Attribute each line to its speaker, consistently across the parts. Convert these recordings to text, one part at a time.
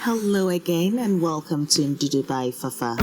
Speaker 1: Hello again and welcome to Ndudu by Fafa.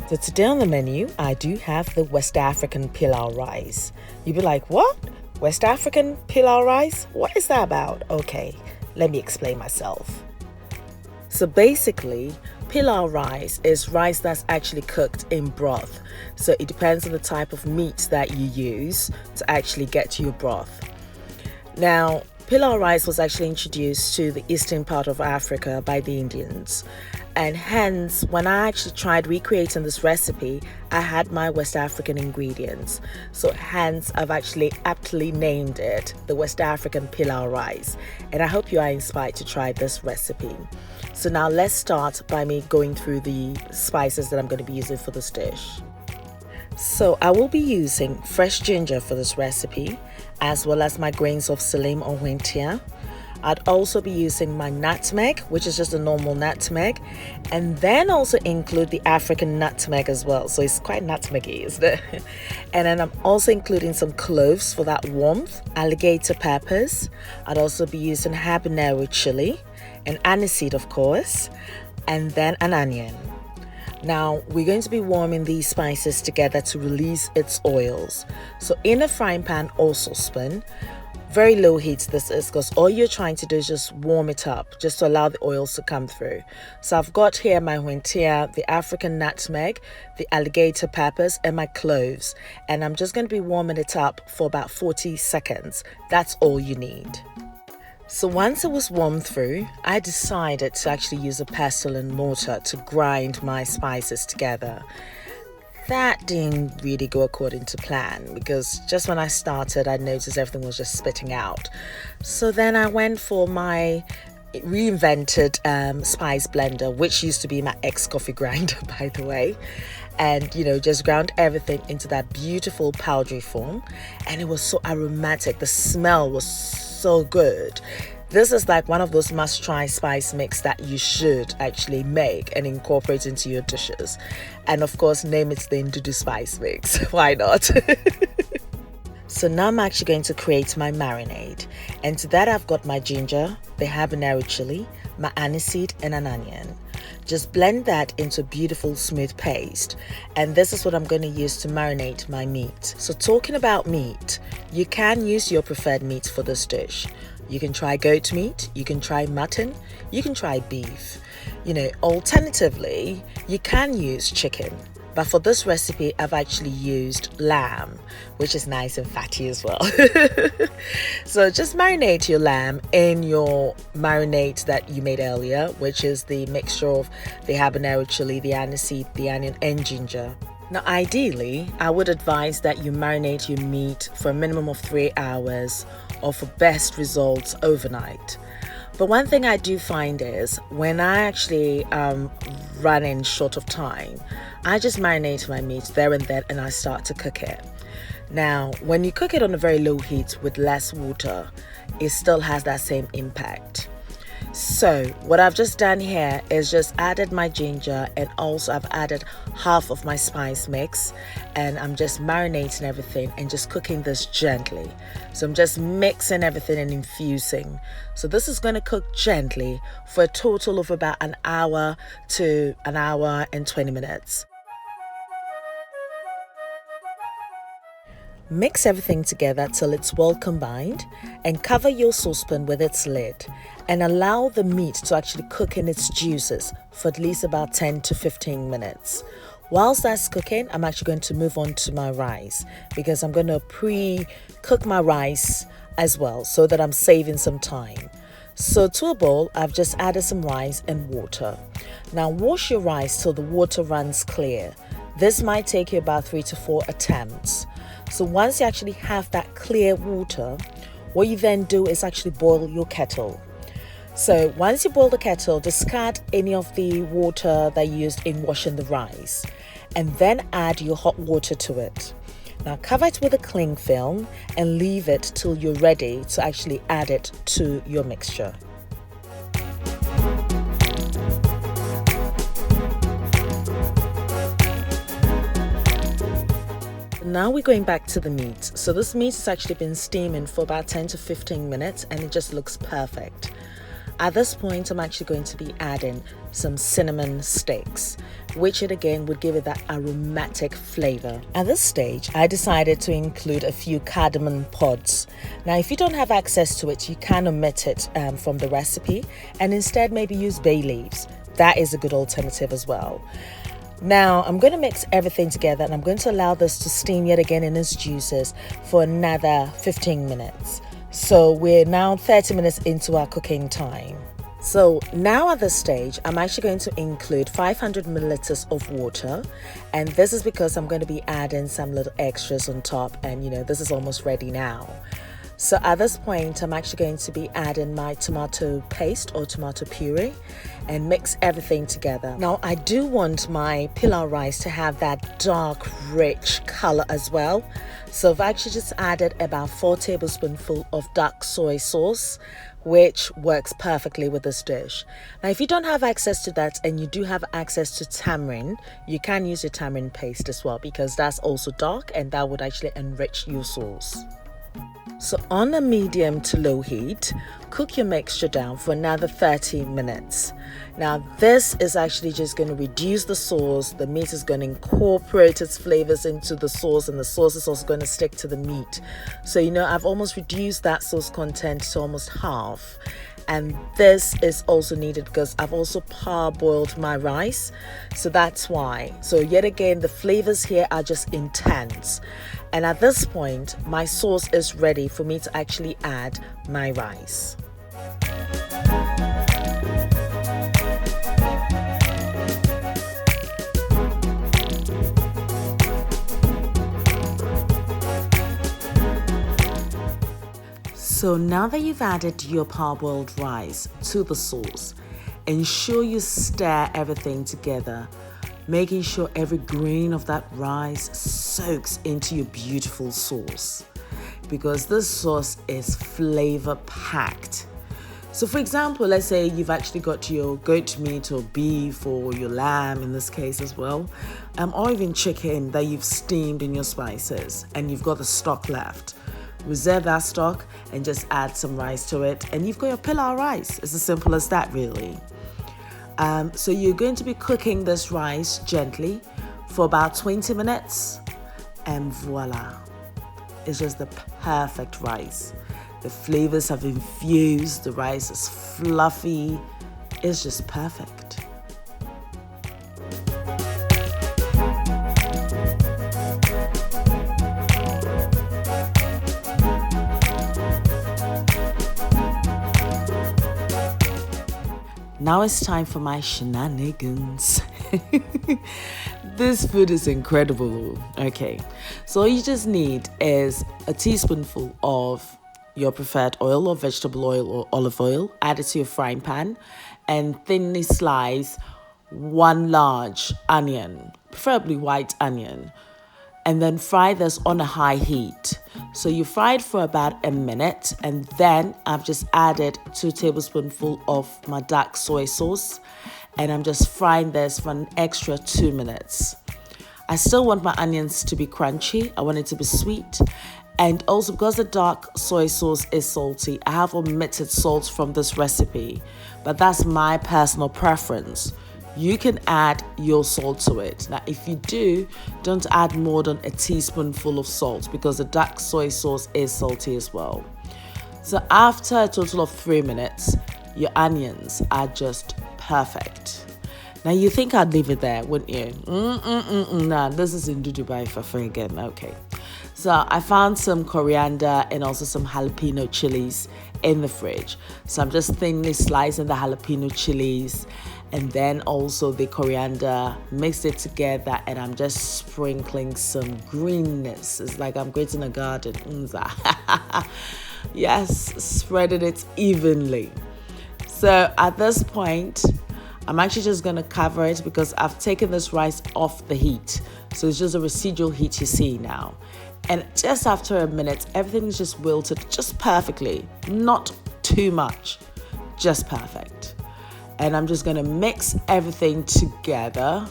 Speaker 1: So today on the menu, I do have the West African Pilau rice. You'd be like, what? West African Pilau rice? What is that about? Okay, let me explain myself. So basically, Pilau rice is rice that's actually cooked in broth. So it depends on the type of meat that you use to actually get to your broth. Now, Pilau rice was actually introduced to the eastern part of Africa by the Indians. And hence, when I actually tried recreating this recipe, I had my West African ingredients. So hence, I've actually aptly named it the West African Pilau rice. And I hope you are inspired to try this recipe. So now let's start by me going through the spices that I'm going to be using for this dish. So I will be using fresh ginger for this recipe, as well as my grains of salim or wintia. I'd also be using my nutmeg, which is just a normal nutmeg, and then also include the African nutmeg as well. So it's quite nutmeggy, isn't it? And then I'm also including some cloves for that warmth, alligator peppers. I'd also be using habanero chili, and aniseed of course, and then an onion. Now, we're going to be warming these spices together to release its oils. So in a frying pan or saucepan, very low heat this is, because all you're trying to do is just warm it up, just to allow the oils to come through. So I've got here my wintia, the African nutmeg, the alligator peppers, and my cloves. And I'm just going to be warming it up for about 40 seconds. That's all you need. So once it was warmed through, I decided to actually use a pestle and mortar to grind my spices together. That didn't really go according to plan, because just when I started, I noticed everything was just spitting out. So then I went for my reinvented spice blender, which used to be my ex-coffee grinder, by the way. And, just ground everything into that beautiful powdery form. And it was so aromatic. The smell was so good. This is like one of those must-try spice mix that you should actually make and incorporate into your dishes. And of course, name it the Ndudu spice mix. Why not? So now I'm actually going to create my marinade. And to that, I've got my ginger, the habanero chili, my aniseed, and an onion. Just blend that into a beautiful smooth paste. And this is what I'm going to use to marinate my meat. So talking about meat, you can use your preferred meat for this dish. You can try goat meat, you can try mutton, you can try beef. Alternatively, you can use chicken. But for this recipe, I've actually used lamb, which is nice and fatty as well. So just marinate your lamb in your marinade that you made earlier, which is the mixture of the habanero chili, the aniseed, the onion, and ginger. Now, ideally, I would advise that you marinate your meat for a minimum of 3 hours, or for best results, overnight. But one thing I do find is when I actually run in short of time, I just marinate my meat there and then and I start to cook it. Now, when you cook it on a very low heat with less water, it still has that same impact. So what I've just done here is just added my ginger, and also I've added half of my spice mix, and I'm just marinating everything and just cooking this gently. So I'm just mixing everything and infusing. So this is going to cook gently for a total of about an hour to an hour and 20 minutes. Mix everything together till it's well combined, and cover your saucepan with its lid and allow the meat to actually cook in its juices for at least about 10 to 15 minutes. Whilst that's cooking, I'm actually going to move on to my rice, because I'm going to pre-cook my rice as well so that I'm saving some time. So to a bowl, I've just added some rice and water. Now wash your rice till the water runs clear. This might take you about 3 to 4 attempts. So once you actually have that clear water, what you then do is actually boil your kettle. So once you boil the kettle, discard any of the water that you used in washing the rice, and then add your hot water to it. Now cover it with a cling film and leave it till you're ready to actually add it to your mixture. Now we're going back to the meat. So this meat has actually been steaming for about 10 to 15 minutes and it just looks perfect. At this point, I'm actually going to be adding some cinnamon sticks, which it again would give it that aromatic flavor. At this stage, I decided to include a few cardamom pods. Now, if you don't have access to it, you can omit it from the recipe and instead maybe use bay leaves. That is a good alternative as well. Now, I'm going to mix everything together and I'm going to allow this to steam yet again in its juices for another 15 minutes. So we're now 30 minutes into our cooking time. So now at this stage, I'm actually going to include 500 milliliters of water. And this is because I'm going to be adding some little extras on top. And this is almost ready now. So at this point, I'm actually going to be adding my tomato paste or tomato puree and mix everything together. Now, I do want my pilau rice to have that dark, rich color as well. So I've actually just added about 4 tablespoonfuls of dark soy sauce, which works perfectly with this dish. Now, if you don't have access to that and you do have access to tamarind, you can use your tamarind paste as well because that's also dark and that would actually enrich your sauce. So on a medium to low heat, cook your mixture down for another 30 minutes. Now this is actually just going to reduce the sauce. The meat is going to incorporate its flavors into the sauce and the sauce is also going to stick to the meat. So I've almost reduced that sauce content to almost half. And this is also needed because I've also parboiled my rice. So that's why. So yet again, the flavors here are just intense. And at this point, my sauce is ready for me to actually add my rice. So now that you've added your parboiled rice to the sauce, ensure you stir everything together, making sure every grain of that rice soaks into your beautiful sauce because this sauce is flavor packed. So for example, let's say you've actually got your goat meat or beef or your lamb in this case as well, or even chicken that you've steamed in your spices and you've got the stock left. Reserve that stock and just add some rice to it and you've got your pilau rice. It's as simple as that really. So you're going to be cooking this rice gently for about 20 minutes and voila, it's just the perfect rice. The flavors have infused, the rice is fluffy, it's just perfect. Now it's time for my shenanigans. This food is incredible. Okay, so all you just need is a teaspoonful of your preferred oil or vegetable oil or olive oil. Add it to your frying pan and thinly slice 1 large onion, preferably white onion. And then fry this on a high heat. So you fry it for about a minute and then I've just added 2 tablespoonfuls of my dark soy sauce and I'm just frying this for an extra 2 minutes. I still want my onions to be crunchy. I want it to be sweet. And also because the dark soy sauce is salty, I have omitted salt from this recipe, but that's my personal preference. You can add your salt to it. Now, if you do, don't add more than a teaspoonful of salt because the dark soy sauce is salty as well. So after a total of 3 minutes, your onions are just perfect. Now, you think I'd leave it there, wouldn't you? Nah, this is Ndudu by Fafa again. Okay. So I found some coriander and also some jalapeno chilies in the fridge. So I'm just thinly slicing the jalapeno chilies and then also the coriander, mix it together, and I'm just sprinkling some greenness. It's like I'm creating a garden. Yes, spreading it evenly. So at this point, I'm actually just going to cover it because I've taken this rice off the heat. So it's just a residual heat you see now. And just after a minute, everything's just wilted just perfectly. Not too much, just perfect. And I'm just going to mix everything together.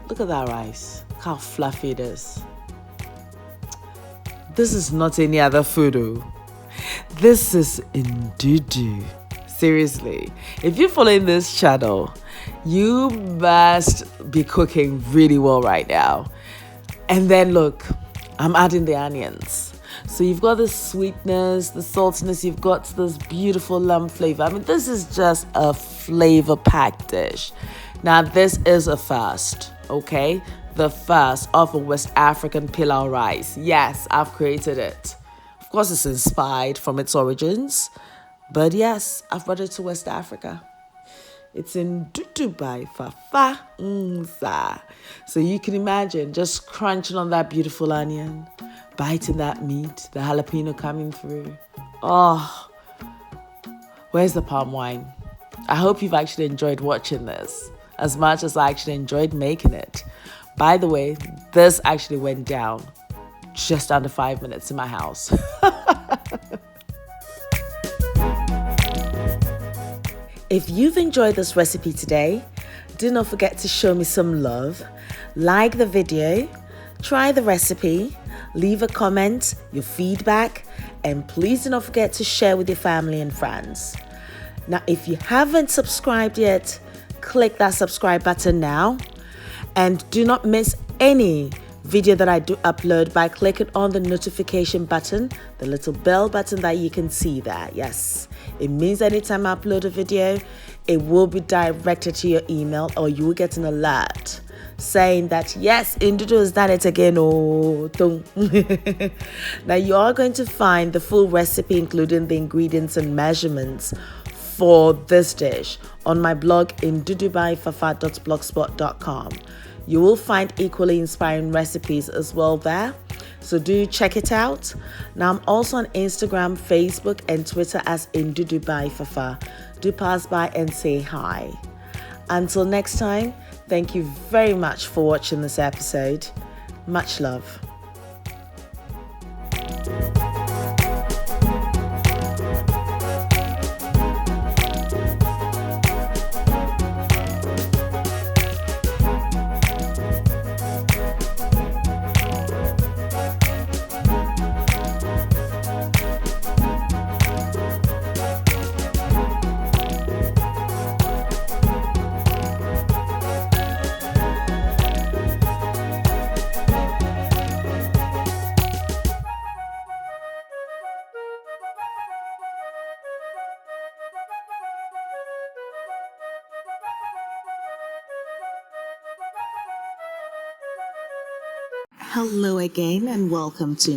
Speaker 1: Look at that rice. Look how fluffy it is. This is not any other food. This is Ndudu. Seriously, if you're following this channel, you must be cooking really well right now. And then look, I'm adding the onions. So you've got the sweetness, the saltiness, you've got this beautiful lamb flavor. I mean, this is just a flavor-packed dish. Now, this is a first, okay? The first of a West African pilau rice. Yes, I've created it. Of course, it's inspired from its origins. But yes, I've brought it to West Africa. It's in Ndudu by Fafa. So you can imagine just crunching on that beautiful onion, biting that meat, the jalapeno coming through. Oh, where's the palm wine? I hope you've actually enjoyed watching this as much as I actually enjoyed making it. By the way, this actually went down just under 5 minutes in my house. If you've enjoyed this recipe today, do not forget to show me some love. Like the video, try the recipe, leave a comment, your feedback, and please do not forget to share with your family and friends. Now, if you haven't subscribed yet, click that subscribe button now. And do not miss any video that I do upload by clicking on the notification button, the little bell button that you can see there. Yes, it means anytime I upload a video, it will be directed to your email, or you will get an alert saying that yes, Ndudu has done it again. Oh, now you are going to find the full recipe, including the ingredients and measurements for this dish, on my blog ndudubyfafa.blogspot.com. You will find equally inspiring recipes as well there, so do check it out. Now, I'm also on Instagram, Facebook, and Twitter as Ndudu by Fafa. Do pass by and say hi. Until next time, thank you very much for watching this episode. Much love. Hello again and welcome to